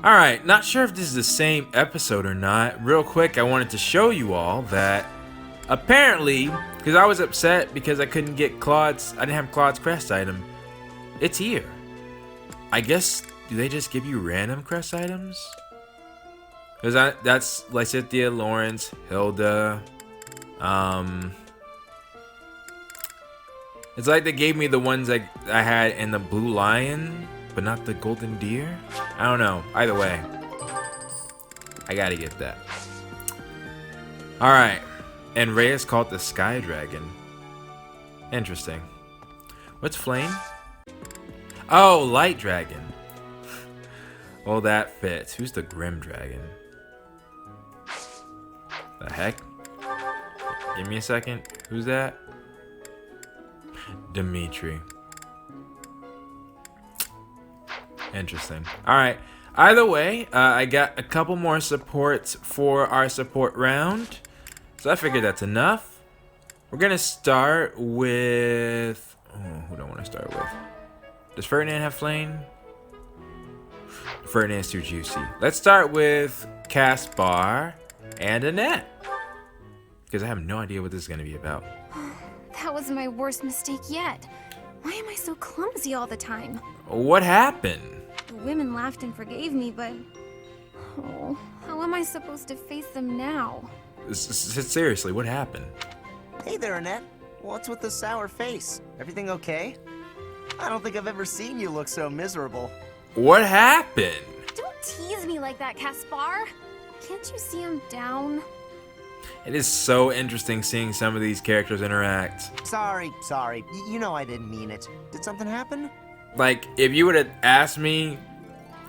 Alright, not sure if this is the same episode or not. Real quick, I wanted to show you all that apparently, because I was upset because I couldn't get Claude's, I didn't have Claude's crest item. It's here. I guess, do they just give you random crest items? Because that's Lysithea, Lawrence, Hilda. It's like they gave me the ones I had in the Blue Lion, but not the Golden Deer? I don't know. Either way, I gotta get that. Alright. And Reyes called the Sky Dragon. Interesting. What's Flame? Oh, Light Dragon. Well, that fits. Who's the Grim Dragon? The heck? Give me a second. Who's that? Dimitri. Interesting. Alright. Either way, I got a couple more supports for our support round. So I figured that's enough. We're going to start with... Oh, who do I want to start with? Does Ferdinand have flame? Ferdinand's too juicy. Let's start with Caspar and Annette. Because I have no idea what this is going to be about. That was my worst mistake yet. Why am I so clumsy all the time? What happened? The women laughed and forgave me, but... Oh, how am I supposed to face them now? Seriously, what happened? Hey there, Annette. What's with the sour face? Everything okay? I don't think I've ever seen you look so miserable. What happened? Don't tease me like that, Caspar. Can't you see I'm down? It is so interesting seeing some of these characters interact. Sorry. You know I didn't mean it. Did something happen? Like, if you would have asked me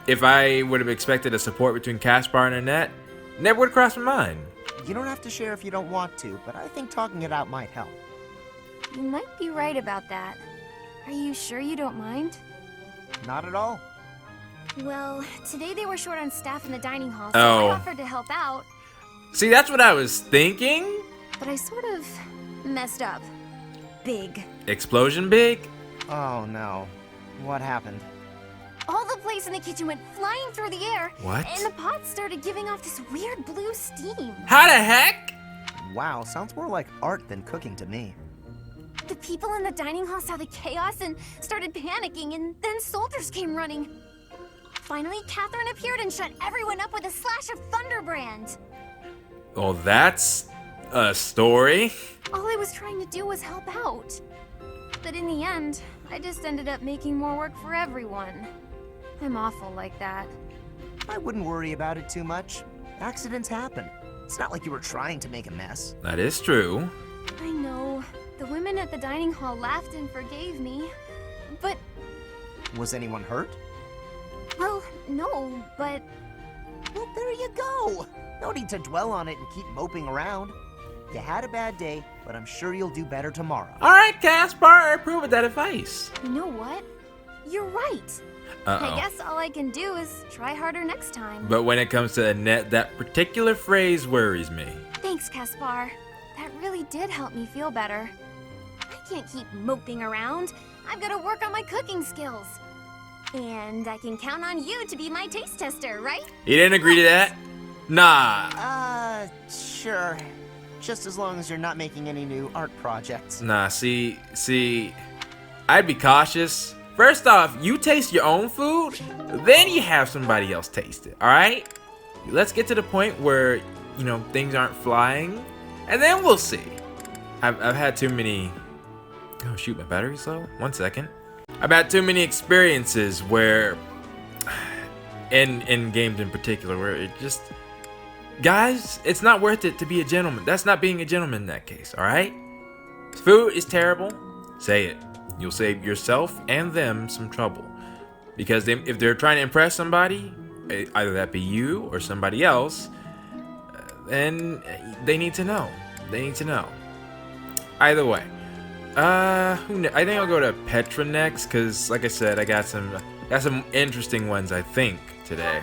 if I would have expected a support between Caspar and Annette, never would have crossed my mind. You don't have to share if you don't want to, but I think talking it out might help. You might be right about that. Are you sure you don't mind? Not at all. Well, today they were short on staff in the dining hall, so Oh. I offered to help out. See, that's what I was thinking. But I sort of messed up. Big. Explosion big? Oh no. What happened? All the plates in the kitchen went flying through the air. What? And the pots started giving off this weird blue steam. How the heck? Wow, sounds more like art than cooking to me. The people in the dining hall saw the chaos and started panicking, and then soldiers came running. Finally, Catherine appeared and shut everyone up with a slash of Thunderbrand. Well, that's a story. All I was trying to do was help out. But in the end, I just ended up making more work for everyone. I'm awful like that. I wouldn't worry about it too much. Accidents happen. It's not like you were trying to make a mess. That is true. I know. The women at the dining hall laughed and forgave me. But, Was anyone hurt? well, no, but... Well, there you go. No need to dwell on it and keep moping around. You had a bad day, but I'm sure you'll do better tomorrow. Alright, Caspar, I approve of that advice. You know what? You're right. Uh-oh. I guess all I can do is try harder next time. But when it comes to Annette, that particular phrase worries me. Thanks, Caspar. That really did help me feel better. I can't keep moping around. I've got to work on my cooking skills. And I can count on you to be my taste tester, right? You didn't agree to that? Nah. Sure. Just as long as you're not making any new art projects. Nah, see, I'd be cautious. First off, you taste your own food, then you have somebody else taste it, alright? Let's get to the point where, you know, things aren't flying, and then we'll see. I've had too many... Oh shoot, my battery's low? 1 second. I've had too many experiences where... In games in particular, where it just... Guys, it's not worth it to be a gentleman. That's not being a gentleman in that case, alright? Food is terrible. Say it. You'll save yourself and them some trouble. Because if they're trying to impress somebody, either that be you or somebody else, then they need to know. They need to know. Either way. I think I'll go to Petra next, because like I said, I got some interesting ones, I think, today.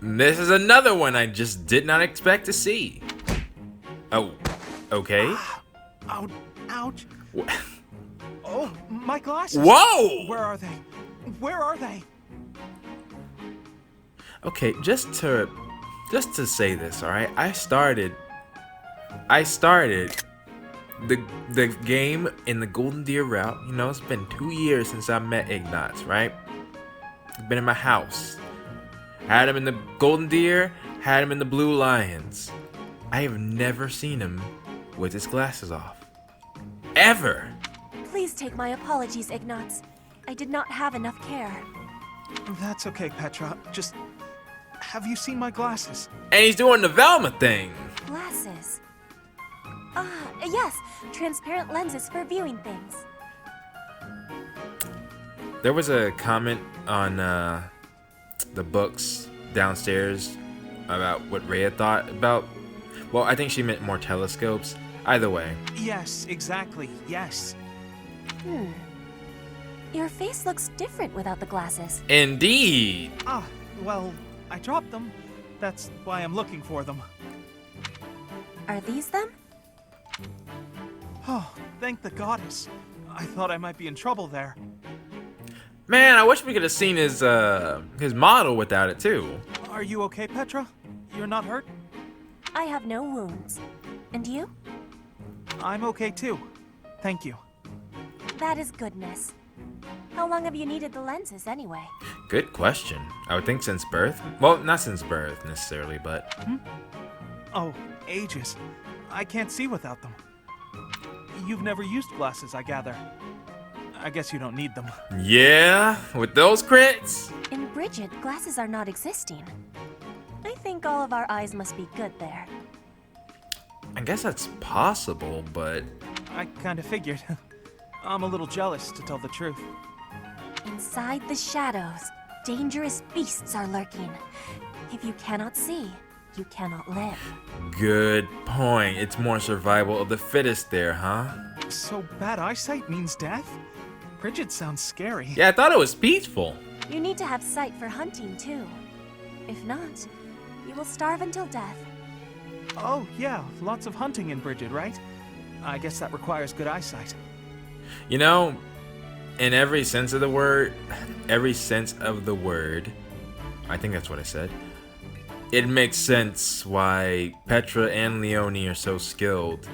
This is another one I just did not expect to see. Oh, okay. Ouch. Wha- Oh, my glasses. Whoa! Where are they? Where are they? Okay, just to say this, all right? I started the game in the Golden Deer route. You know, it's been 2 years since I met Ignatz, right? I've been in my house. Had him in the Golden Deer, had him in the Blue Lions. I have never seen him with his glasses off. Ever! Please take my apologies, Ignatz. I did not have enough care. That's okay, Petra. Just... have you seen my glasses? And he's doing the Velma thing. Glasses. Yes. Transparent lenses for viewing things. There was a comment on the books downstairs about what Rhea thought about... Well, I think she meant more telescopes. Either way. Yes, exactly. Yes. Your face looks different without the glasses. Indeed. Ah, well, I dropped them. That's why I'm looking for them. Are these them? Oh, thank the goddess. I thought I might be in trouble there. Man, I wish we could have seen his model without it too. Are you okay, Petra? You're not hurt? I have no wounds. And you? I'm okay too. Thank you. That is goodness. How long have you needed the lenses anyway? Good question. I would think since birth. Well, not since birth necessarily, but... Oh, ages. I can't see without them. You've never used glasses, I gather. I guess you don't need them. Yeah, with those crits? In Bridget, glasses are not existing. I think all of our eyes must be good there. I guess that's possible, but... I kinda figured. I'm a little jealous, to tell the truth. Inside the shadows, dangerous beasts are lurking. If you cannot see, you cannot live. Good point. It's more survival of the fittest there, huh? So bad eyesight means death? Bridget sounds scary. Yeah, I thought it was peaceful. You need to have sight for hunting, too. If not, you will starve until death. Oh, yeah, lots of hunting in Bridget, right? I guess that requires good eyesight. You know, in every sense of the word, I think that's what I said. It makes sense why Petra and Leonie are so skilled.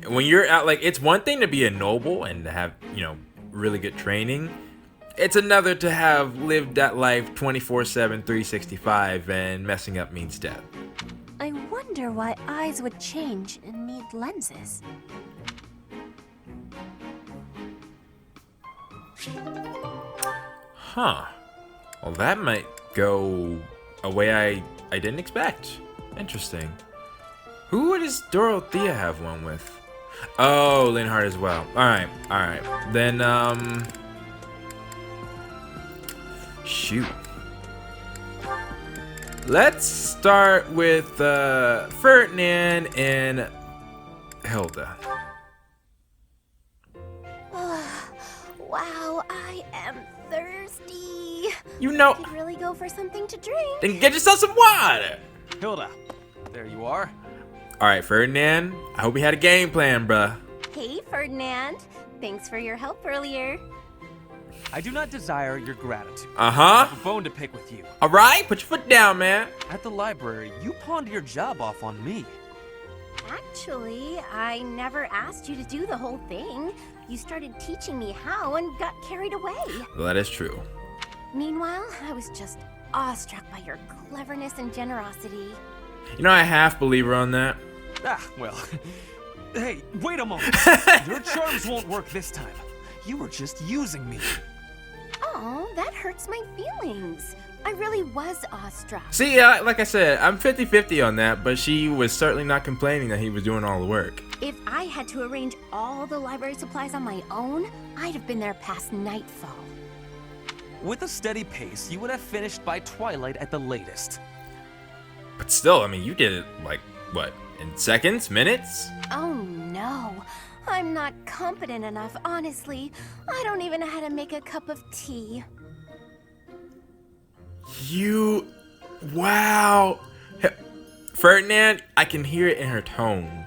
When you're out, like, it's one thing to be a noble and to have, you know, really good training. It's another to have lived that life 24/7, 365, and messing up means death. I wonder why eyes would change and need lenses. Huh. Well, that might go a way I didn't expect. Interesting. Who does Dorothea have one with? Oh, Linhardt as well. Alright. Then, shoot. Let's start with Ferdinand and Hilda. Wow, I am thirsty. You know, Could really go for something to drink. then get yourself some water. Hilda, there you are. Alright, Ferdinand. I hope you had a game plan, bruh. Hey, Ferdinand. Thanks for your help earlier. I do not desire your gratitude. Uh-huh. I have a bone to pick with you. Alright, put your foot down, man. At the library, you pawned your job off on me. Actually, I never asked you to do the whole thing. You started teaching me how and got carried away. That is true. Meanwhile, I was just awestruck by your cleverness and generosity. You know, I half believe her on that. Ah, well. Hey, wait a moment. Your charms won't work this time. You were just using me. Oh, that hurts my feelings. I really was awestruck. See, like I said, I'm 50-50 on that, but she was certainly not complaining that he was doing all the work. If I had to arrange all the library supplies on my own, I'd have been there past nightfall. With a steady pace, you would have finished by twilight at the latest. But still, I mean, you did it, like, what, in seconds, minutes? Oh no, I'm not competent enough, honestly. I don't even know how to make a cup of tea. Wow. Ferdinand, I can hear it in her tone.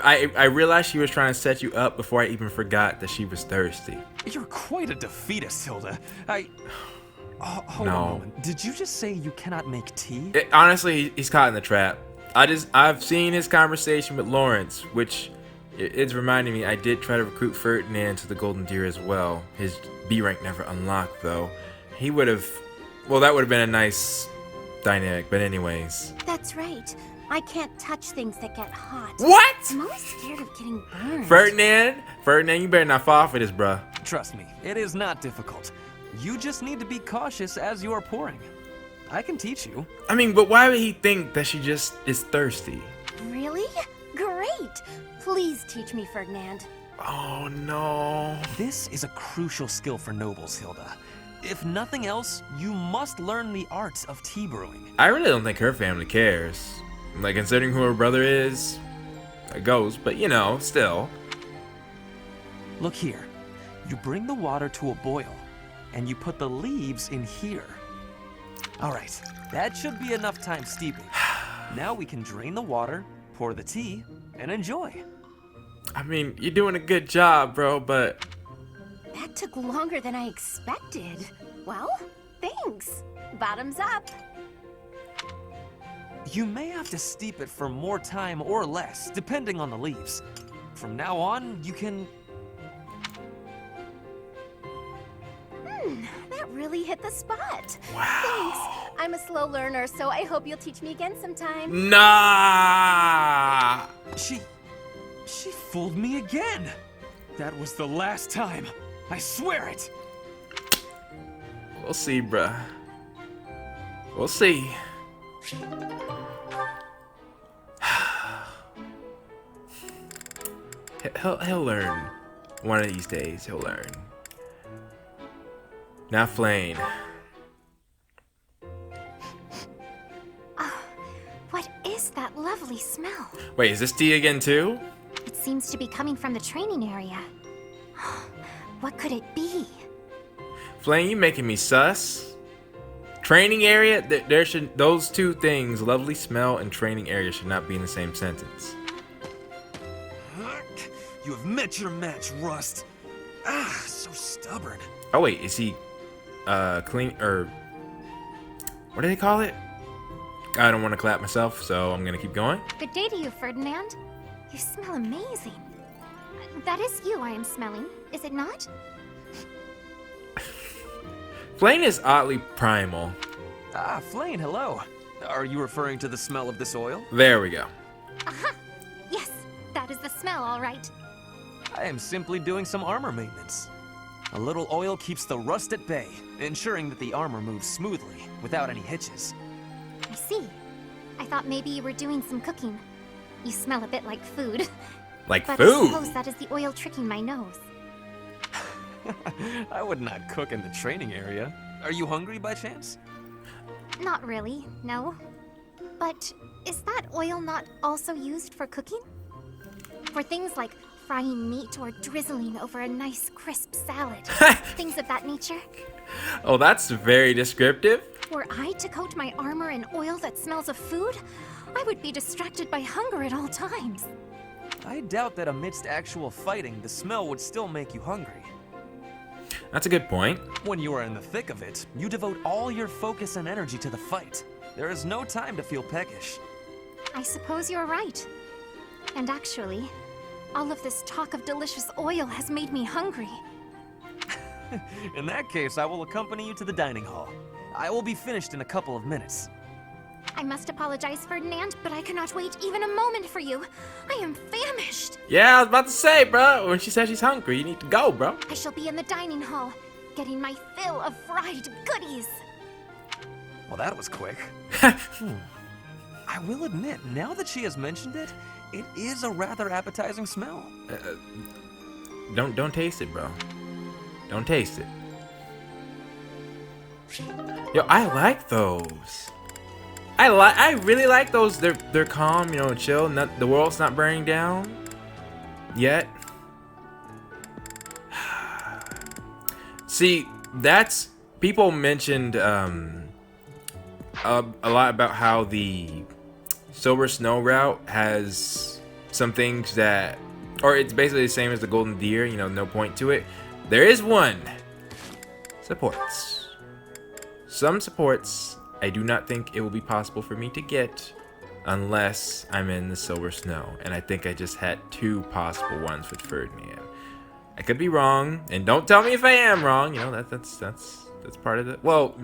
I realized she was trying to set you up before I even forgot that she was thirsty. You're quite a defeatist, Hilda. Hold No. on a moment. Did you just say you cannot make tea? Honestly, he's caught in the trap. I've seen his conversation with Lawrence, which it's reminding me I did try to recruit Ferdinand to the Golden Deer as well. His B rank never unlocked though. He would have, well, that would have been a nice dynamic. But anyways. That's right. I can't touch things that get hot. What? I'm always scared of getting burned. Ferdinand, you better not fall for this, bruh. Trust me, it is not difficult. You just need to be cautious as you are pouring. I can teach you. I mean, but why would he think that she just is thirsty? Really? Great! Please teach me, Ferdinand. Oh no. This is a crucial skill for nobles, Hilda. If nothing else, you must learn the art of tea brewing. I really don't think her family cares. Like, considering who her brother is, it goes, but you know, still. Look here. You bring the water to a boil, and you put the leaves in here. Alright, that should be enough time steeping. Now we can drain the water, pour the tea, and enjoy. I mean, you're doing a good job, bro, but... That took longer than I expected. Well, thanks. Bottoms up. You may have to steep it for more time or less, depending on the leaves. From now on, you can... That really hit the spot. Wow. Thanks. I'm a slow learner, so I hope you'll teach me again sometime. Nah! She fooled me again. That was the last time. I swear it. We'll see, bruh. We'll see. He'll learn. One of these days, he'll learn. Now, Flane. What is that lovely smell? Wait, is this tea again, too? It seems to be coming from the training area. What could it be? Flane, you making me sus. Training area? There should, those two things, lovely smell and training area, should not be in the same sentence. You have met your match, Rust. Ah, so stubborn. Oh wait, is he clean, or what do they call it? I don't want to clap myself, so I'm gonna keep going. Good day to you, Ferdinand. You smell amazing. That is you I am smelling, is it not? Flane is oddly primal. Ah, Flane, hello. Are you referring to the smell of this oil? There we go. Aha! Yes, that is the smell, all right. I am simply doing some armor maintenance. A little oil keeps the rust at bay, ensuring that the armor moves smoothly, without any hitches. I see. I thought maybe you were doing some cooking. You smell a bit like food. Like But I food. suppose that is the oil tricking my nose. I would not cook in the training area. Are you hungry by chance? Not really, no. But is that oil not also used for cooking? For things like frying meat or drizzling over a nice crisp salad. Things of that nature. Oh, that's very descriptive. Were I to coat my armor in oil that smells of food, I would be distracted by hunger at all times. I doubt that amidst actual fighting, the smell would still make you hungry. That's a good point. When you are in the thick of it, you devote all your focus and energy to the fight. There is no time to feel peckish. I suppose you're right. And actually, all of this talk of delicious oil has made me hungry. In that case, I will accompany you to the dining hall. I will be finished in a couple of minutes. I must apologize, Ferdinand, but I cannot wait even a moment for you. I am famished. Yeah, I was about to say, bro. When she said she's hungry, you need to go, bro. I shall be in the dining hall, getting my fill of fried goodies. Well, that was quick. I will admit, now that she has mentioned it, it is a rather appetizing smell. Don't taste it, bro. Don't taste it. Yo, I like those. I really like those. They're calm, you know, chill. The world's not burning down yet. See, that's people mentioned a lot about how the Silver Snow route has some things that, or it's basically the same as the golden deer, you know, no point to it. There is one. Supports. Some supports I do not think it will be possible for me to get unless I'm in the silver snow. And I think I just had 2 possible ones with Ferdinand. I could be wrong, and don't tell me if I am wrong. You know, that's part of it. Well,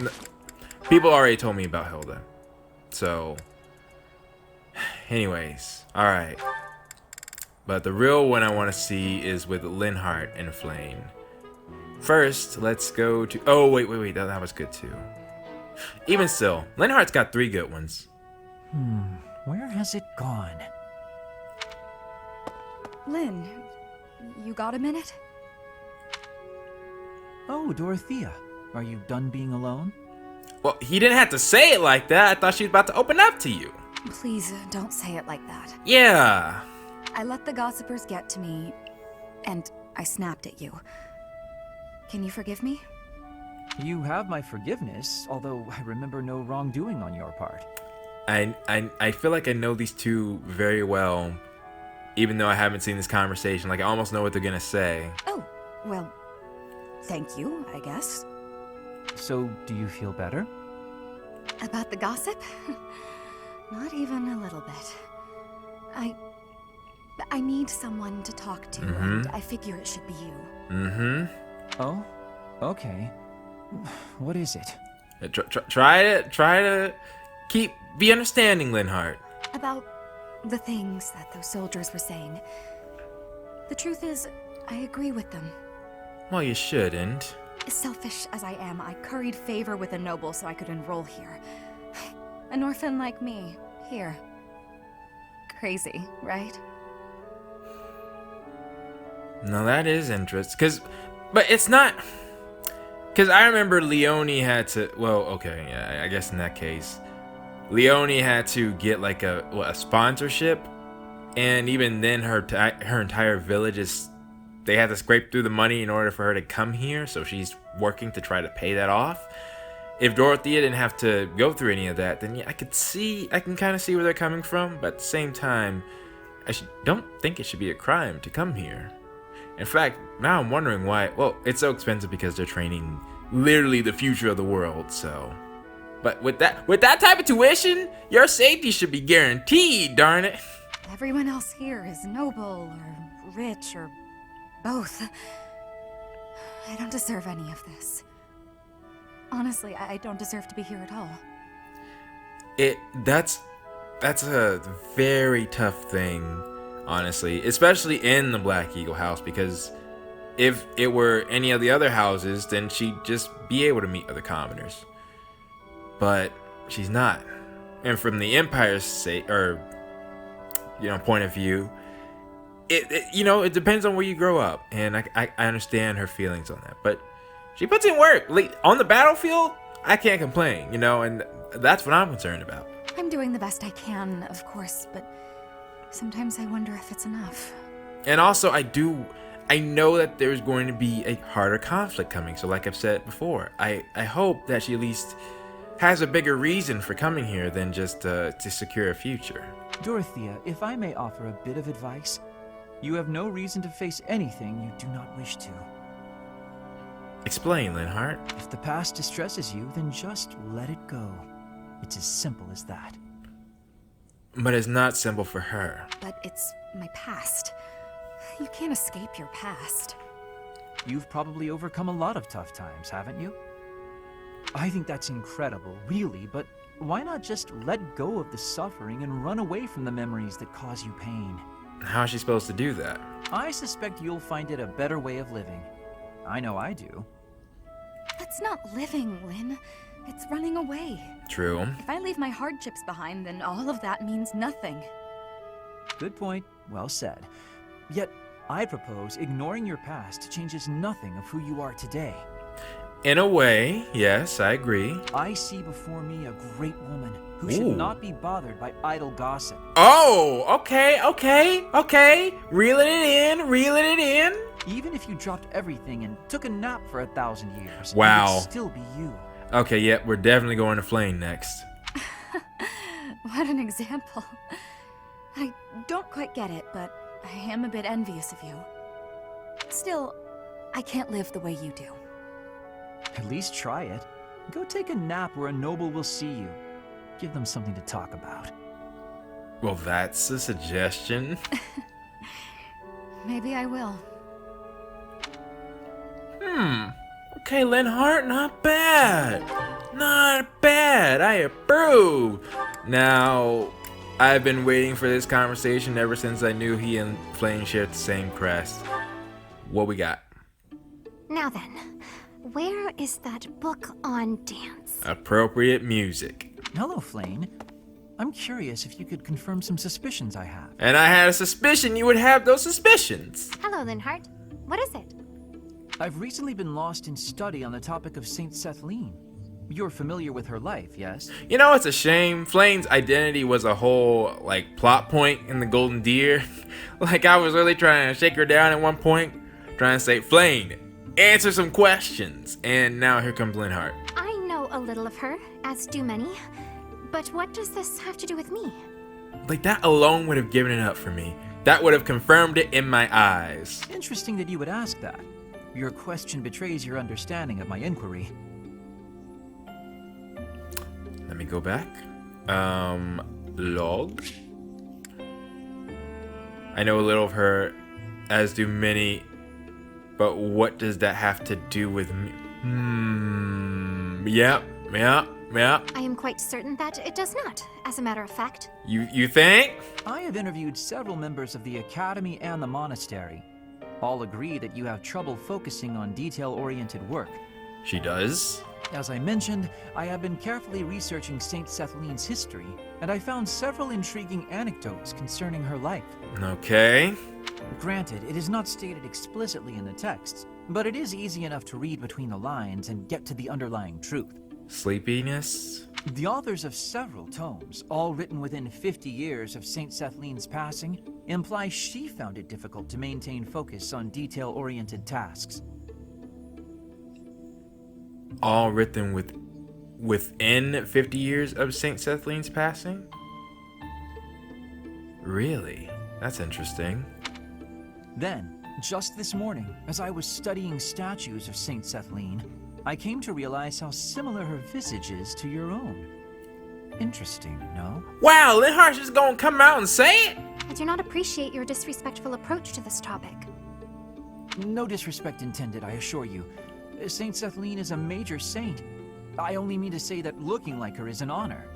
people already told me about Hilda. So, anyways, all right. But the real one I want to see is with Linhardt and Flame. First, let's go to... Oh, wait. That was good too. Even still, Linhardt's got 3 good ones. Where has it gone? Lynn, you got a minute? Oh, Dorothea. Are you done being alone? Well, he didn't have to say it like that. I thought she was about to open up to you. Please, don't say it like that. Yeah. I let the gossipers get to me, and I snapped at you. Can you forgive me? You have my forgiveness, although I remember no wrongdoing on your part. I feel like I know these two very well, even though I haven't seen this conversation. Like, I almost know what they're gonna say. Oh, well, thank you, I guess. So, do you feel better? About the gossip? Not even a little bit. I need someone to talk to, and I figure it should be you. Oh? Okay. What is it? Try to be understanding, Linhardt. About the things that those soldiers were saying. The truth is, I agree with them. Well, you shouldn't. Selfish as I am, I curried favor with a noble so I could enroll here. An orphan like me, here. Crazy, right? No, that is interesting. But it's not... Because I remember Leone had to... Well, okay, yeah, I guess in that case, Leone had to get like a sponsorship, and even then her entire village is... They had to scrape through the money in order for her to come here, so she's working to try to pay that off. If Dorothea didn't have to go through any of that, then yeah, I can kind of see where they're coming from, but at the same time, don't think it should be a crime to come here. In fact, now I'm wondering why. Well, it's so expensive because they're training literally the future of the world, so. But with that type of tuition, your safety should be guaranteed, darn it. Everyone else here is noble or rich or both. I don't deserve any of this. Honestly, I don't deserve to be here at all. That's a very tough thing, honestly, especially in the Black Eagle house, because if it were any of the other houses, then she'd just be able to meet other commoners. But she's not. And from the Empire's sake, or point of view, it depends on where you grow up, and I understand her feelings on that. But she puts in work. Like, on the battlefield, I can't complain, and that's what I'm concerned about. I'm doing the best I can, of course, but sometimes I wonder if it's enough. And also, I know that there's going to be a harder conflict coming. So like I've said before, I hope that she at least has a bigger reason for coming here than just to secure a future. Dorothea, if I may offer a bit of advice, you have no reason to face anything you do not wish to. Explain, Linhardt. If the past distresses you, then just let it go. It's as simple as that. But it's not simple for her. But it's my past. You can't escape your past. You've probably overcome a lot of tough times, haven't you? I think that's incredible, really, but why not just let go of the suffering and run away from the memories that cause you pain? How is she supposed to do that? I suspect you'll find it a better way of living. I know I do. That's not living, Lynn. It's running away. True. If I leave my hardships behind, then all of that means nothing. Good point. Well said. Yet, I propose ignoring your past changes nothing of who you are today. In a way, yes, I agree. I see before me a great woman who should not be bothered by idle gossip. Oh, okay. Reeling it in. Even if you dropped everything and took a nap for 1,000 years, wow, it would still be you. Okay, yep, we're definitely going to Flame next. What an example. I don't quite get it, but I am a bit envious of you. Still, I can't live the way you do. At least try it. Go take a nap where a noble will see you. Give them something to talk about. Well, that's a suggestion. Maybe I will. Okay, Linhart, not bad. Not bad. I approve. Now, I've been waiting for this conversation ever since I knew he and Flame shared the same crest. What we got? Now then, where is that book on dance? Appropriate music. Hello, Flame. I'm curious if you could confirm some suspicions I have. And I had a suspicion you would have those suspicions. Hello, Linhart. What is it? I've recently been lost in study on the topic of Saint Setheline. You're familiar with her life, yes? You know, it's a shame. Flame's identity was a whole, like, plot point in the Golden Deer. Like, I was really trying to shake her down at one point, trying to say, Flame, answer some questions. And now here comes Linhart. I know a little of her, as do many. But what does this have to do with me? Like, that alone would have given it up for me. That would have confirmed it in my eyes. Interesting that you would ask that. Your question betrays your understanding of my inquiry. Let me go back. Log. I know a little of her, as do many, but what does that have to do with me? Yep. I am quite certain that it does not, as a matter of fact. You think? I have interviewed several members of the Academy and the Monastery. All agree that you have trouble focusing on detail-oriented work. She does. As I mentioned, I have been carefully researching Saint Setheline's history, and I found several intriguing anecdotes concerning her life. Okay. Granted, it is not stated explicitly in the texts, but it is easy enough to read between the lines and get to the underlying truth. Sleepiness? The authors of several tomes, all written within 50 years of Saint Setheline's passing, imply she found it difficult to maintain focus on detail-oriented tasks. All written within 50 years of Saint Setheline's passing? Really? That's interesting. Then, just this morning, as I was studying statues of Saint Setheline, I came to realize how similar her visage is to your own. Interesting, no? Wow, Linhart's just gonna come out and say it? I do not appreciate your disrespectful approach to this topic. No disrespect intended, I assure you. Saint Setheline is a major saint. I only mean to say that looking like her is an honor.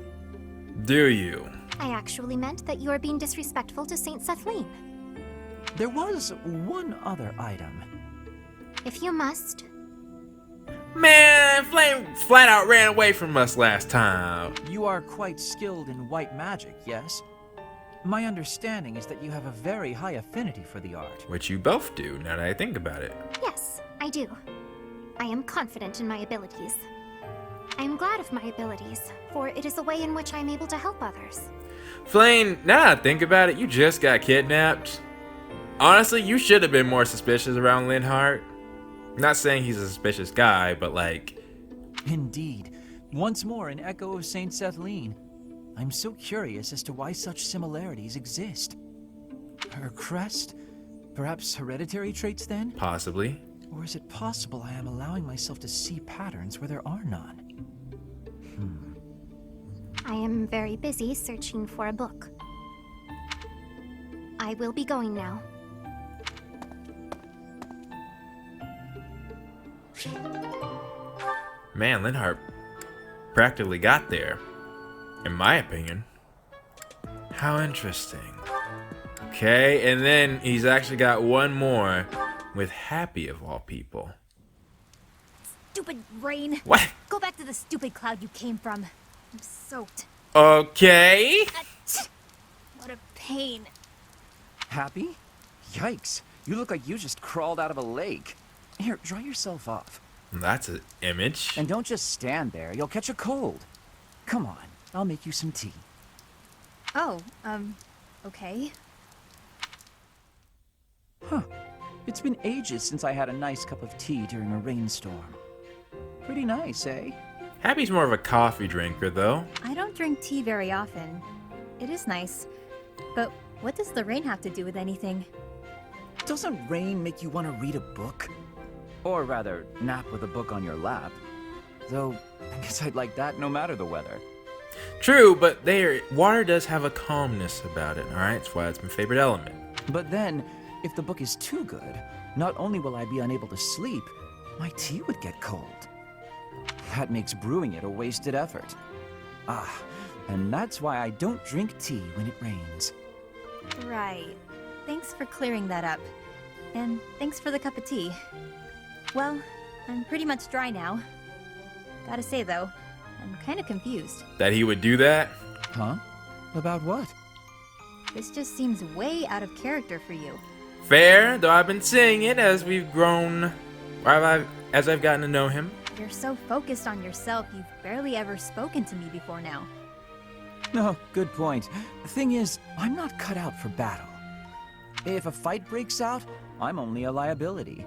Do you? I actually meant that you are being disrespectful to Saint Setheline. There was one other item. If you must. Man, Flame flat out ran away from us last time. You are quite skilled in white magic, yes? My understanding is that you have a very high affinity for the art. Which you both do, now that I think about it. Yes, I do. I am confident in my abilities. I am glad of my abilities, for it is a way in which I am able to help others. Flame, now that I think about it, you just got kidnapped. Honestly, you should have been more suspicious around Linhart. Not saying he's a suspicious guy, but like... Indeed. Once more an echo of Saint Setheline. I'm so curious as to why such similarities exist. Her crest? Perhaps hereditary traits then? Possibly. Or is it possible I am allowing myself to see patterns where there are none? I am very busy searching for a book. I will be going now. Man, Linhart practically got there, in my opinion. How interesting. Okay, and then he's actually got one more with Happy of all people. Stupid rain. What? Go back to the stupid cloud you came from. I'm soaked. Okay. What a pain. Happy? Yikes. You look like you just crawled out of a lake. Here, dry yourself off. That's an image. And don't just stand there. You'll catch a cold. Come on. I'll make you some tea. Oh, okay. Huh. It's been ages since I had a nice cup of tea during a rainstorm. Pretty nice, eh? Happy's more of a coffee drinker, though. I don't drink tea very often. It is nice. But What does the rain have to do with anything? Doesn't rain make you want to read a book? Or rather, nap with a book on your lap. Though, I guess I'd like that no matter the weather. True, but water does have a calmness about it, alright? That's why it's my favorite element. But then, if the book is too good, not only will I be unable to sleep, my tea would get cold. That makes brewing it a wasted effort. Ah, and that's why I don't drink tea when it rains. Right. Thanks for clearing that up. And thanks for the cup of tea. Well, I'm pretty much dry now. Gotta say though, I'm kinda confused. That he would do that? Huh? About what? This just seems way out of character for you. Fair, though I've been saying it as we've grown, as I've gotten to know him. You're so focused on yourself, you've barely ever spoken to me before now. No, good point. The thing is, I'm not cut out for battle. If a fight breaks out, I'm only a liability.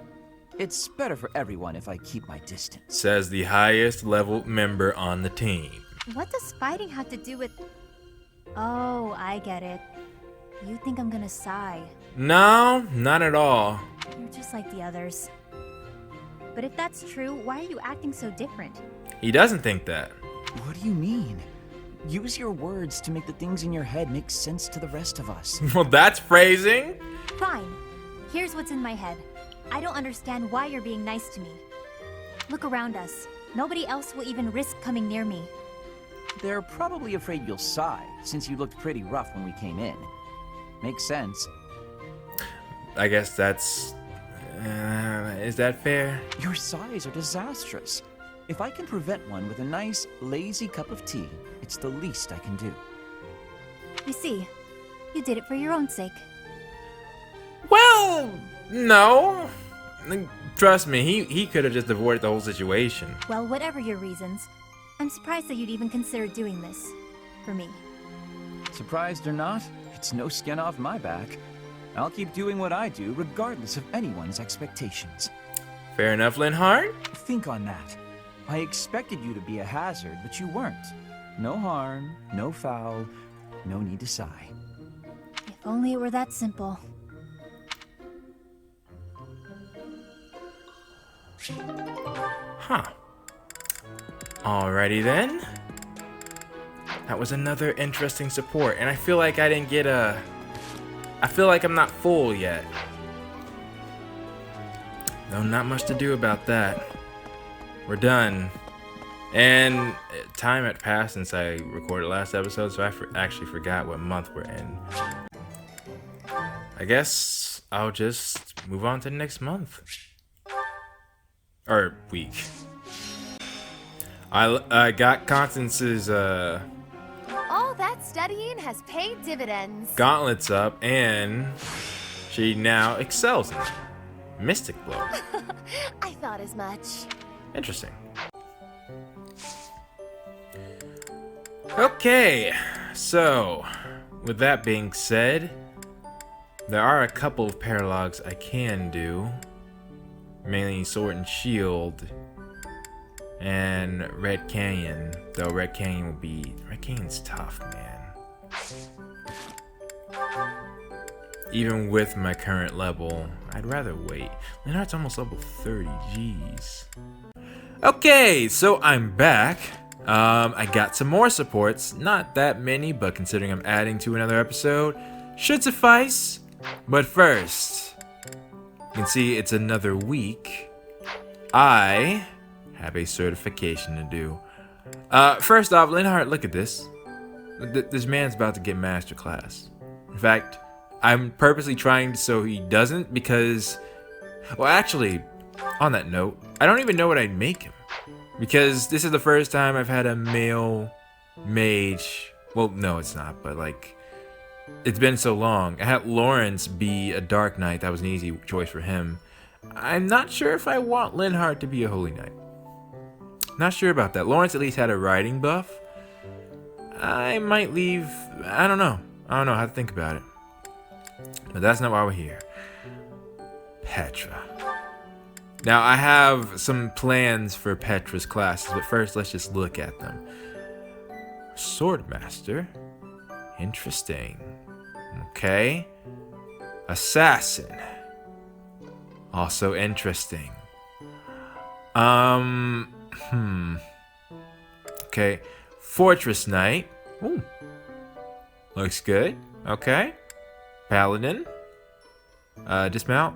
It's better for everyone if I keep my distance. Says the highest level member on the team. What does fighting have to do with... Oh, I get it. You think I'm gonna sigh. No, not at all. You're just like the others. But if that's true, why are you acting so different? He doesn't think that. What do you mean? Use your words to make the things in your head make sense to the rest of us. Well, that's phrasing. Fine. Here's what's in my head. I don't understand why you're being nice to me. Look around us. Nobody else will even risk coming near me. They're probably afraid you'll sigh, since you looked pretty rough when we came in. Makes sense. I guess that's... is that fair? Your sighs are disastrous. If I can prevent one with a nice, lazy cup of tea, it's the least I can do. I see. You did it for your own sake. Well, no. Trust me, he could have just avoided the whole situation. Well, whatever your reasons, I'm surprised that you'd even consider doing this. For me. Surprised or not, it's no skin off my back. I'll keep doing what I do, regardless of anyone's expectations. Fair enough, Linhart. Think on that. I expected you to be a hazard, but you weren't. No harm, no foul, no need to sigh. If only it were that simple. Huh. Alrighty then. That was another interesting support, and I feel like I didn't get a... I feel like I'm not full yet. No, not much to do about that. We're done. And time had passed since I recorded last episode, so I actually forgot what month we're in. I guess I'll just move on to the next month. Or week. I got Constance's All that studying has paid dividends. gauntlets up, and she now excels in it. Mystic Blow. I thought as much. Interesting. Okay, so with that being said, there are a couple of paralogs I can do. Mainly Sword and Shield and Red Canyon. Though Red Canyon's tough, man. Even with my current level, I'd rather wait. Leonard's almost level 30, jeez. Okay, so I'm back. I got some more supports. Not that many, but considering I'm adding to another episode, should suffice. But first, you can see it's another week. I have a certification to do. First off, Linhart, look at this. This man's about to get master class. In fact, I'm purposely trying so he doesn't because... Well, actually, on that note, I don't even know what I'd make him. Because this is the first time I've had a male mage. Well, no, it's not, but like... It's been so long. I had Lawrence be a Dark Knight. That was an easy choice for him. I'm not sure if I want Linhart to be a Holy Knight. Not sure about that. Lawrence at least had a riding buff. I might leave... I don't know. I don't know how to think about it. But that's not why we're here. Petra. Now, I have some plans for Petra's classes, but first let's just look at them. Swordmaster. Interesting. Okay. Assassin. Also interesting. Okay. Fortress Knight. Ooh. Looks good. Okay. Paladin. Dismount.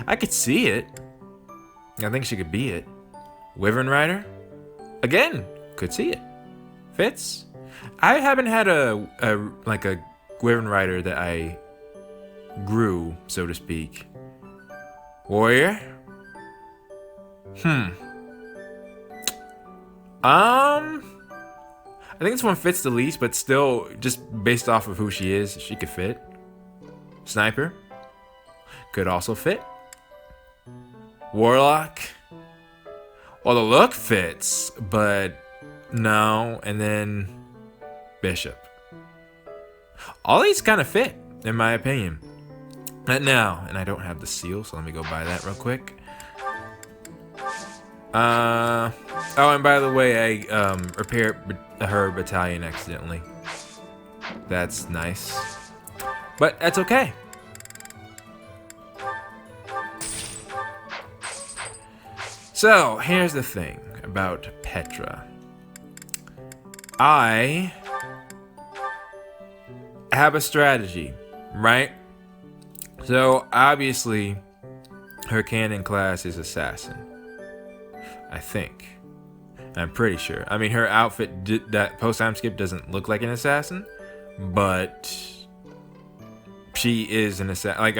I could see it. I think she could be it. Wyvern Rider. Again, could see it. Fits. I haven't had a Wyvern Rider that I grew, so to speak. Warrior. I think this one fits the least, but still, just based off of who she is, she could fit. Sniper. Could also fit. Warlock. Well, the look fits, but no. And then Bishop. All these kind of fit, in my opinion. But now, and I don't have the seal, so let me go buy that real quick. Oh, and by the way, I repaired her battalion accidentally. That's nice. But that's okay. So, here's the thing about Petra. I have a strategy, right? So, obviously, her canon class is Assassin. I think. I'm pretty sure. I mean, her outfit, that post-time skip doesn't look like an assassin, but she is an assassin. Like,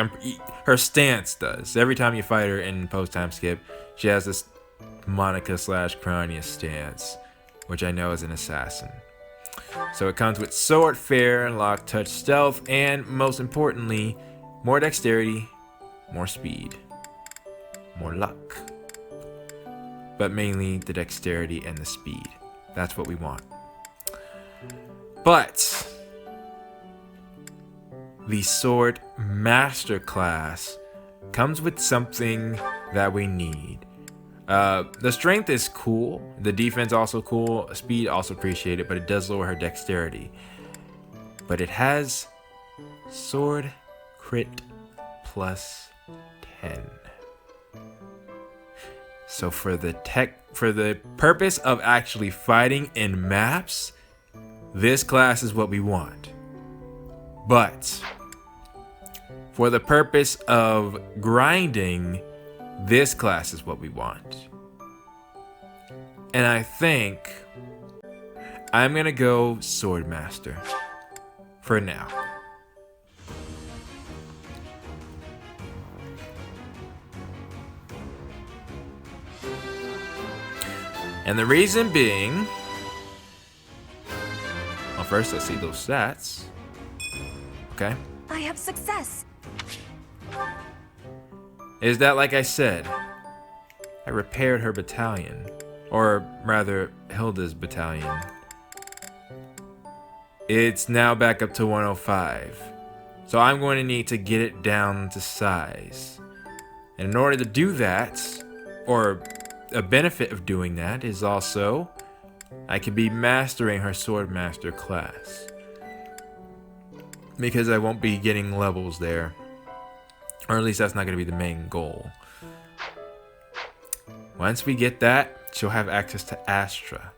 her stance does. Every time you fight her in post-time skip, she has this Monica/Crania stance, which I know is an assassin. So it comes with sword, fair, lock, touch, stealth, and most importantly, more dexterity, more speed, more luck. But mainly the dexterity and the speed. That's what we want. But the Sword Master class comes with something that we need. The strength is cool. The defense also cool. Speed also appreciated, but it does lower her dexterity. But it has sword crit plus 10. So for the purpose of actually fighting in maps, this class is what we want. But for the purpose of grinding, this class is what we want. And I think I'm gonna go Sword Master for now. And the reason being, well, first let's see those stats. Okay. I have success. Is that, like I said, I repaired her battalion, or rather Hilda's battalion. It's now back up to 105. So I'm going to need to get it down to size. And in order to do that, or a benefit of doing that is also I could be mastering her Sword Master class. Because I won't be getting levels there. Or at least that's not going to be the main goal. Once we get that, she'll have access to Astra.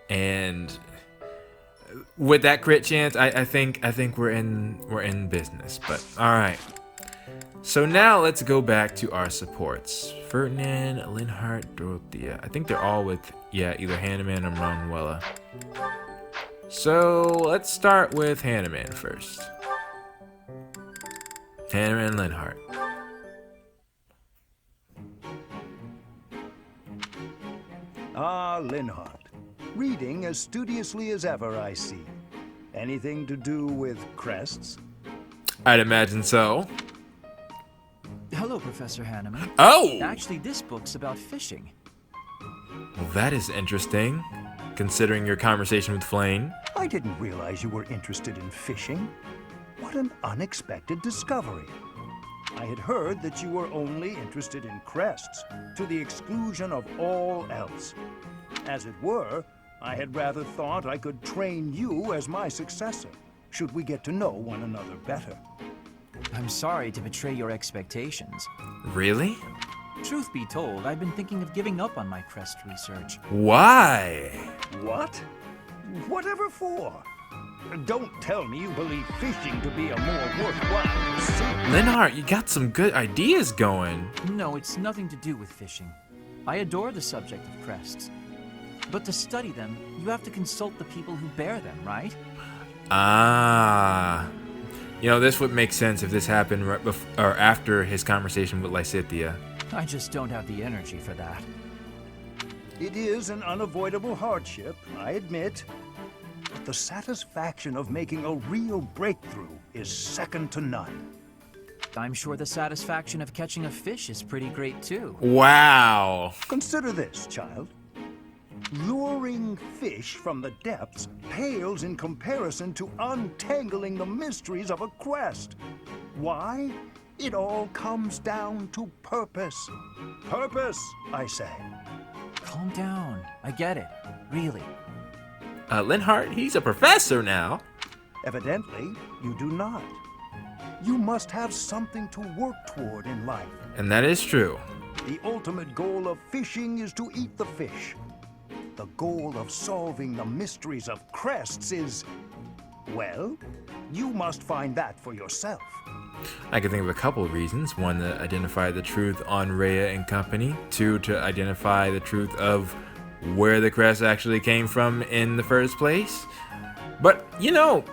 And with that crit chance, I think we're in business. But alright. So now let's go back to our supports. Ferdinand, Linhardt, Dorothea. I think they're all with, yeah, either Hanneman or Manuela. So let's start with Hanneman first. Hanneman, Linhardt. Ah, Linhardt. Reading as studiously as ever, I see. Anything to do with crests? I'd imagine so. Hello, Professor Hanneman. Oh! Actually, this book's about fishing. Well, that is interesting, considering your conversation with Flane. I didn't realize you were interested in fishing. What an unexpected discovery. I had heard that you were only interested in crests, to the exclusion of all else. As it were, I had rather thought I could train you as my successor. should we get to know one another better. I'm sorry to betray your expectations. Really? Truth be told, I've been thinking of giving up on my crest research. Why? What? Whatever for? Don't tell me you believe fishing to be a more worthwhile pursuit. Linhart, you got some good ideas going. No, it's nothing to do with fishing. I adore the subject of crests. But to study them, you have to consult the people who bear them, right? Ah. You know, this would make sense if this happened right before or after his conversation with Lysithea. I just don't have the energy for that. It is an unavoidable hardship, I admit. But the satisfaction of making a real breakthrough is second to none. I'm sure the satisfaction of catching a fish is pretty great too. Wow. Consider this, child. Luring fish from the depths pales in comparison to untangling the mysteries of a quest. Why? It all comes down to purpose. Purpose, I say. Calm down. I get it. Really. Linhart, he's a professor now. Evidently, you do not. You must have something to work toward in life. And that is true. The ultimate goal of fishing is to eat the fish. The goal of solving the mysteries of crests is, well, you must find that for yourself. I can think of a couple of reasons. One, to identify the truth on Rhea and company. Two, to identify the truth of where the crest actually came from in the first place. But, you know,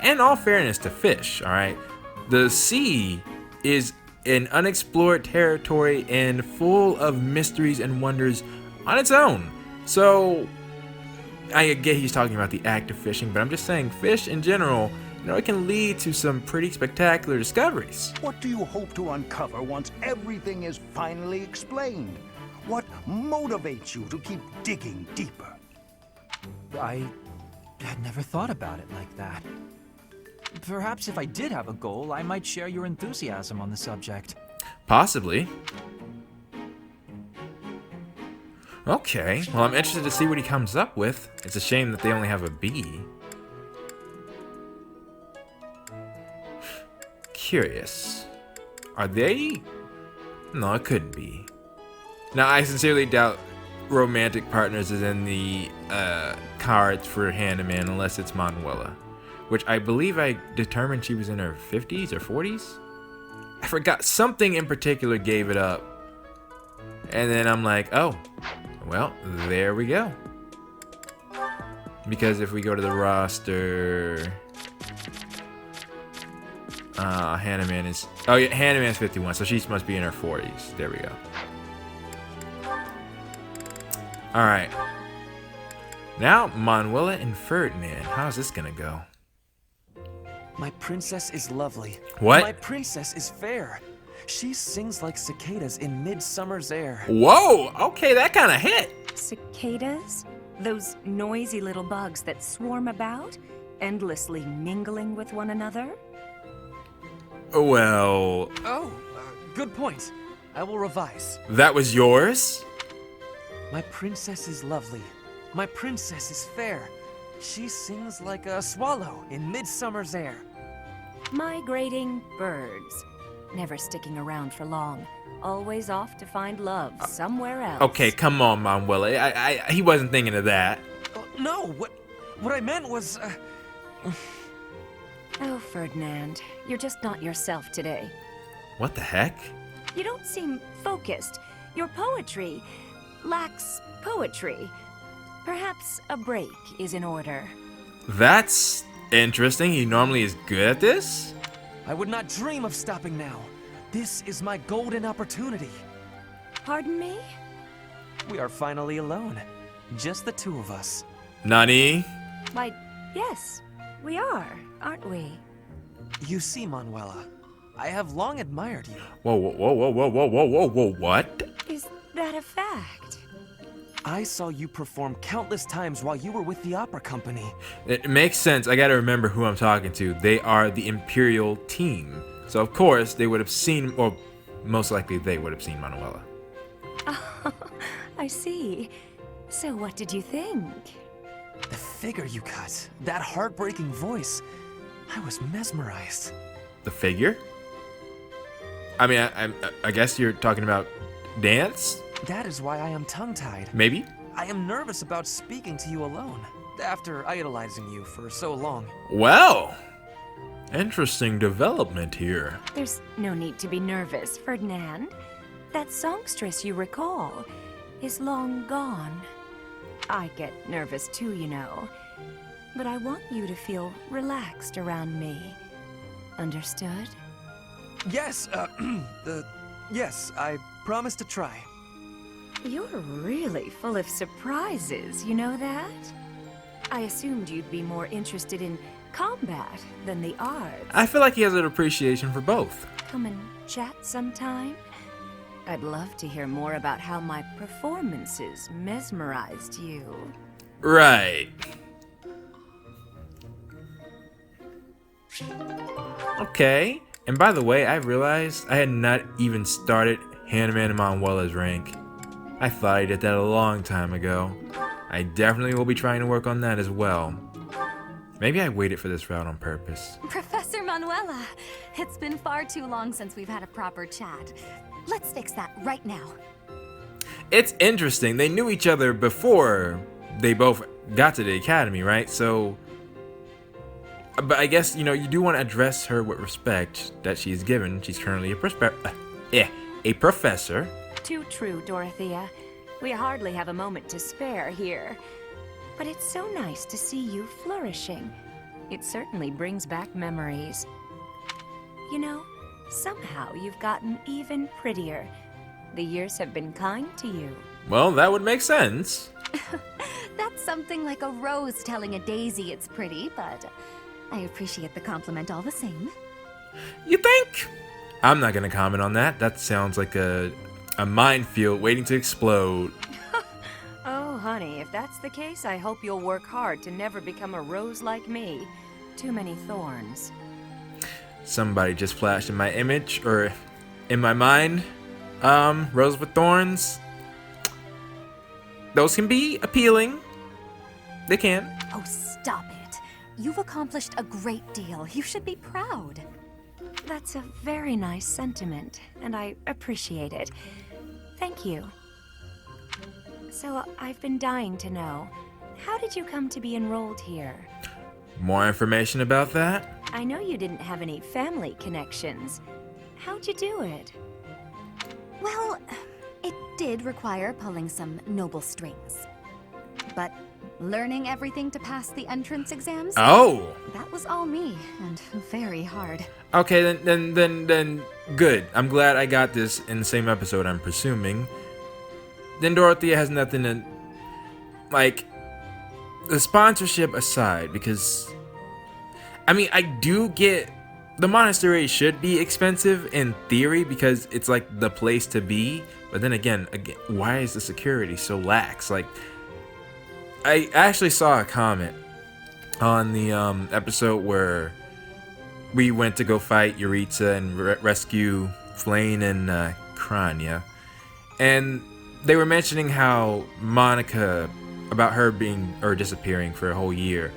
in all fairness to fish, all right, the sea is an unexplored territory and full of mysteries and wonders on its own. So, I get he's talking about the act of fishing, but I'm just saying fish in general, you know, it can lead to some pretty spectacular discoveries. What do you hope to uncover once everything is finally explained? What motivates you to keep digging deeper? I had never thought about it like that. Perhaps if I did have a goal, I might share your enthusiasm on the subject. Possibly. Okay, well, I'm interested to see what he comes up with. It's a shame that they only have a B. Curious. Are they? No, it couldn't be. Now, I sincerely doubt romantic partners is in the cards for Hanneman unless it's Manuela, which I believe I determined she was in her 50s or 40s. I forgot something in particular gave it up. And then I'm like, oh, well, there we go. Because if we go to the roster, Hanneman is, oh yeah, Hanneman's 51, so she must be in her 40s. There we go. All right. Now, Manuela and Ferdinand. How's this gonna go? My princess is lovely. What? My princess is fair. She sings like cicadas in midsummer's air. Whoa, okay, that kind of hit. Cicadas? Those noisy little bugs that swarm about, endlessly mingling with one another? Well, Oh, good point. I will revise. that was yours? My princess is lovely. My princess is fair. She sings like a swallow in midsummer's air. Migrating birds. Never sticking around for long. Always off to find love somewhere else. Okay, come on, Manuela. He wasn't thinking of that. Oh, no, what I meant was, Oh, Ferdinand, you're just not yourself today. What the heck? You don't seem focused. Your poetry lacks poetry. Perhaps a break is in order. That's interesting. He normally is good at this? I would not dream of stopping now. This is my golden opportunity. Pardon me? We are finally alone. Just the two of us. Nani? Why, yes, we are, aren't we? You see, Manuela, I have long admired you. Whoa, whoa, whoa, whoa, whoa, whoa, whoa, whoa, whoa, what? Is that a fact? I saw you perform countless times while you were with the opera company. It makes sense. I gotta remember who I'm talking to. They are the Imperial team. So, of course, they would have seen, or most likely they would have seen Manuela. Oh, I see. So what did you think? The figure you cut, that heartbreaking voice, I was mesmerized. The figure? I mean, I guess you're talking about dance? That is why I am tongue-tied. Maybe? I am nervous about speaking to you alone, after idolizing you for so long. Well, interesting development here. There's no need to be nervous, Ferdinand. That songstress you recall is long gone. I get nervous too, you know. But I want you to feel relaxed around me. Understood? Yes, yes, I promise to try. You're really full of surprises, you know that? I assumed you'd be more interested in combat than the arts. I feel like he has an appreciation for both. Come and chat sometime? I'd love to hear more about how my performances mesmerized you. Right. Okay. And by the way, I realized I had not even started Hanneman Manuela's rank. I thought I did that a long time ago. I definitely will be trying to work on that as well. Maybe I waited for this route on purpose. Professor Manuela, it's been far too long since we've had a proper chat. Let's fix that right now. It's interesting. They knew each other before they both got to the academy, right? So, but I guess, you know, you do want to address her with respect that she's given. She's currently a professor. Too true, Dorothea. We hardly have a moment to spare here. But it's so nice to see you flourishing. It certainly brings back memories. You know, somehow you've gotten even prettier. The years have been kind to you. Well, that would make sense. That's something like a rose telling a daisy it's pretty, but I appreciate the compliment all the same. You think? I'm not gonna comment on that. That sounds like a minefield waiting to explode. Oh, honey, if that's the case, I hope you'll work hard to never become a rose like me. Too many thorns. Somebody just flashed in my image, or in my mind. Rose with thorns. Those can be appealing. They can. Oh, stop it. You've accomplished a great deal. You should be proud. That's a very nice sentiment, and I appreciate it. Thank you. So, I've been dying to know, how did you come to be enrolled here? More information about that? I know you didn't have any family connections. How'd you do it? Well, it did require pulling some noble strings. But learning everything to pass the entrance exams? Oh! That was all me, and very hard. Okay, then good. I'm glad I got this in the same episode, I'm presuming. Then Dorothea has nothing to, like, the sponsorship aside, because, I mean, I do get, the monastery should be expensive in theory, because it's like the place to be, but then again, why is the security so lax? Like, I actually saw a comment on the episode where we went to go fight Yuritsa and rescue Flane and Kranya, and they were mentioning how Monica, about her being or disappearing for a whole year.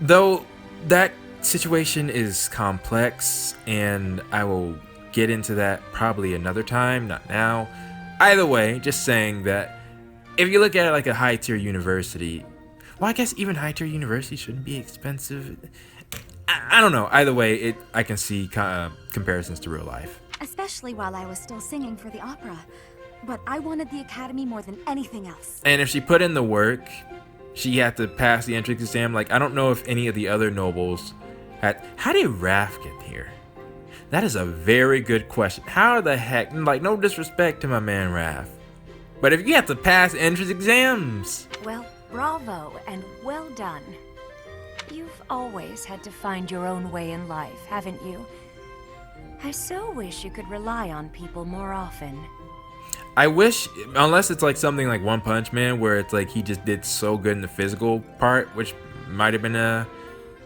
Though that situation is complex, and I will get into that probably another time, not now. Either way, just saying that if you look at it like a high-tier university, well, I guess even high-tier university shouldn't be expensive. I don't know. Either way, I can see comparisons to real life. Especially while I was still singing for the opera. But I wanted the academy more than anything else. And if she put in the work, she had to pass the entrance exam. Like, I don't know if any of the other nobles had... How did Raph get here? That is a very good question. How the heck... Like, no disrespect to my man Raph, but if you have to pass entrance exams... Well, bravo and well done. You've always had to find your own way in life, haven't you? I so wish you could rely on people more often. I wish, unless it's like something like One Punch Man, where it's like he just did so good in the physical part, which might have been a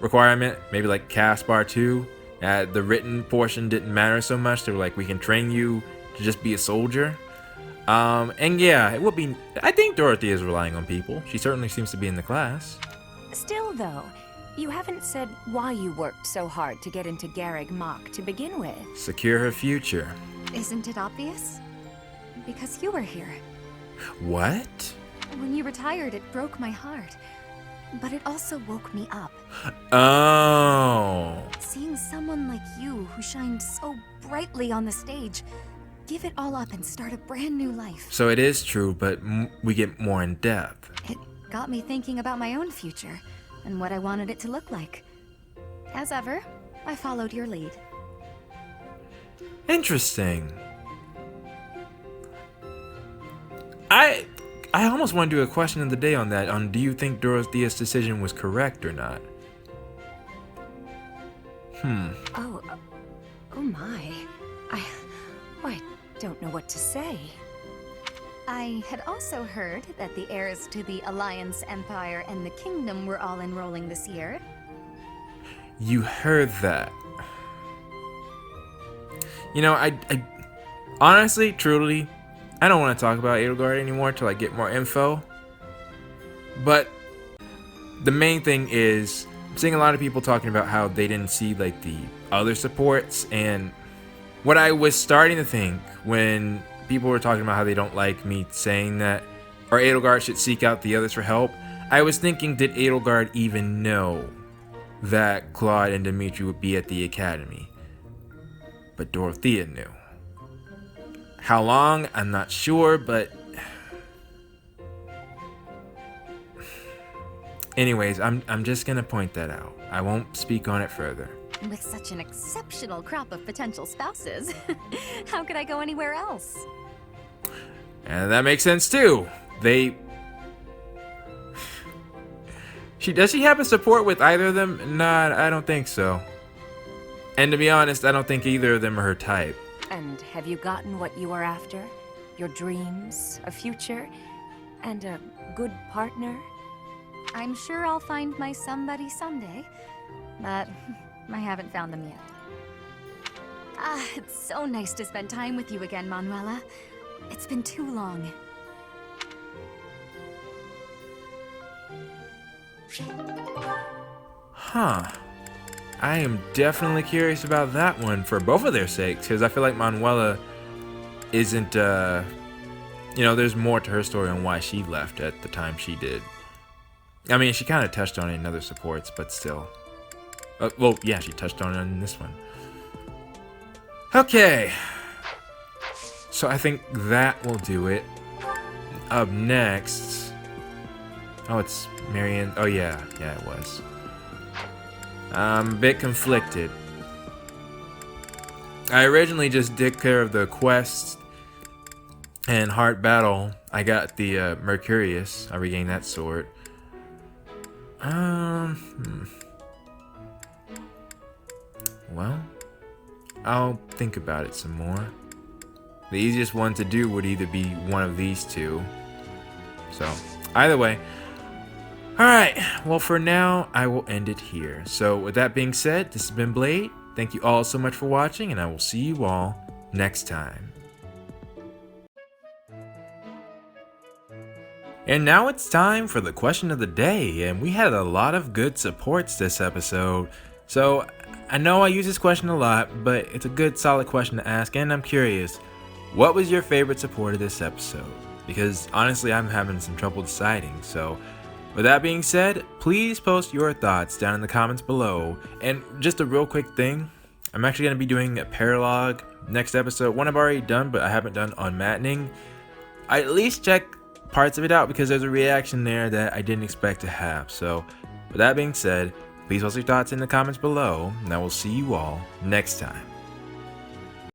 requirement. Maybe like Caspar 2. The written portion didn't matter so much. They were like, we can train you to just be a soldier. And yeah, it would be... I think Dorothy is relying on people. She certainly seems to be in the class. Still, though, You haven't said why you worked so hard to get into Garreg Mach to begin with. Secure her future. Isn't it obvious? Because you were here. What? When you retired, it broke my heart. But it also woke me up. Oh. Seeing someone like you who shined so brightly on the stage, give it all up and start a brand new life. So it is true, but we get more in depth. It got me thinking about my own future and what I wanted it to look like. As ever, I followed your lead. Interesting. I almost want to do a question of the day on that. Do you think Dorothea's decision was correct or not? Oh my. I don't know what to say. I had also heard that the heirs to the Alliance, Empire, and the Kingdom were all enrolling this year. You heard that. You know, I honestly, truly, I don't want to talk about Edelgard anymore till I get more info. But the main thing is, I'm seeing a lot of people talking about how they didn't see like the other supports, and what I was starting to think when people were talking about how they don't like me saying that, or Edelgard should seek out the others for help, I was thinking, did Edelgard even know that Claude and Dimitri would be at the academy? But Dorothea knew. How long? I'm not sure, but anyways, I'm just gonna point that out. I won't speak on it further. With such an exceptional crop of potential spouses, how could I go anywhere else? And that makes sense too. Does she have a support with either of them? Nah, I don't think so. And to be honest, I don't think either of them are her type. And have you gotten what you are after? Your dreams, a future, and a good partner? I'm sure I'll find my somebody someday, but I haven't found them yet. Ah, it's so nice to spend time with you again, Manuela. It's been too long. Huh. I am definitely curious about that one for both of their sakes, because I feel like Manuela isn't, there's more to her story on why she left at the time she did. I mean, she kind of touched on it in other supports, but still. Well, yeah, she touched on it in this one. Okay. So I think that will do it. Up next... Oh, it's Marianne. Oh, yeah, it was. I'm a bit conflicted. I originally just did care of the quest and Heart Battle. I got the Mercurius. I regained that sword. Well, I'll think about it some more. The easiest one to do would either be one of these two. So, either way. Alright, well for now, I will end it here. So with that being said, this has been Blade. Thank you all so much for watching, and I will see you all next time. And now it's time for the question of the day, and we had a lot of good supports this episode. So I know I use this question a lot, but it's a good solid question to ask, and I'm curious, what was your favorite support of this episode? Because honestly, I'm having some trouble deciding, so with that being said, please post your thoughts down in the comments below. And just a real quick thing, I'm actually going to be doing a paralog next episode. One I've already done, but I haven't done on Maddening. I at least check parts of it out because there's a reaction there that I didn't expect to have. So with that being said, please post your thoughts in the comments below, and I will see you all next time.